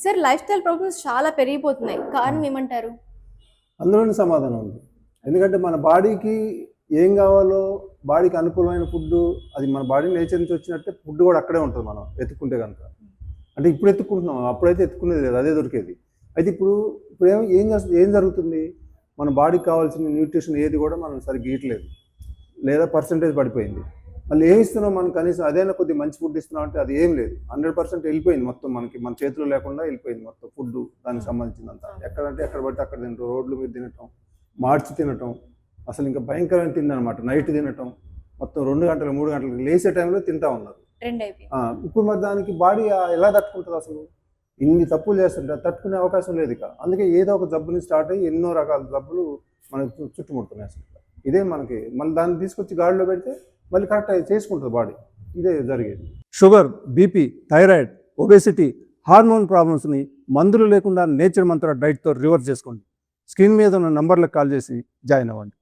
Sir life style problems చాలా పెరిగిపోతున్నాయి, కారణం ఏమంటారు? అందులోనే సమాధానం ఉంది. ఎందుకంటే మన బాడీకి ఏం కావాలో, బాడీకి అనుకూలమైన ఫుడ్, అది మన బాడీ నేచర్ నుంచి వచ్చినట్టే ఫుడ్ కూడా అక్కడే ఉంటుంది మనం వెతుక్కుంటే కనుక. అంటే ఇప్పుడు ఎత్తుక్కుంటున్నాం, అప్పుడైతే ఎత్తుకునేది లేదు, అదే దొరికేది. అయితే ఇప్పుడు ఏం జరుగుతుంది, మన బాడీకి కావాల్సిన న్యూట్రిషన్ ఏది కూడా మనం సరిగ్గా ఇవ్వట్లేదు, లేదా పర్సంటేజ్ పడిపోయింది. మళ్ళీ ఏమి ఇస్తున్నాం, మనం కనీసం అదైనా కొద్దిగా మంచి ఫుడ్ ఇస్తున్నాం అంటే అది ఏం లేదు. 100% వెళ్ళిపోయింది మొత్తం, మన చేతిలో లేకుండా వెళ్ళిపోయింది మొత్తం ఫుడ్, దానికి సంబంధించిందంతా. ఎక్కడంటే ఎక్కడ పడితే అక్కడ తింటాం, రోడ్ల మీద తినటం, మార్చి తినటం, అసలు ఇంకా భయంకరమైన తిందనమాట. నైట్ తినటం, మొత్తం 2 గంటలు 3 గంటలకు లేచే టైంలో తింటా ఉన్నారు. ఇప్పుడు మరి దానికి బాడీ ఎలా తట్టుకుంటుంది అసలు? ఇన్ని తప్పులు చేస్తుంటే తట్టుకునే అవకాశం లేదు ఇక. అందుకే ఏదో ఒక జబ్బుని స్టార్ట్ అయ్యి ఎన్నో రకాల జబ్బులు మనకు చుట్టుముడుతున్నాయి అసలు. ఇదే మనకి మళ్ళీ దాన్ని తీసుకొచ్చి గాడిలో పెడితే మళ్ళీ కరెక్ట్ చేసుకుంటుంది బాడీ. ఇదే జరిగేది. Sugar, BP, thyroid, obesity, hormone ప్రాబ్లమ్స్ని మందులు లేకుండా నేచర్ మంత్ర డైట్తో రివర్స్ చేసుకోండి. స్క్రీన్ మీద ఉన్న నంబర్లకు కాల్ చేసి జాయిన్ అవ్వండి.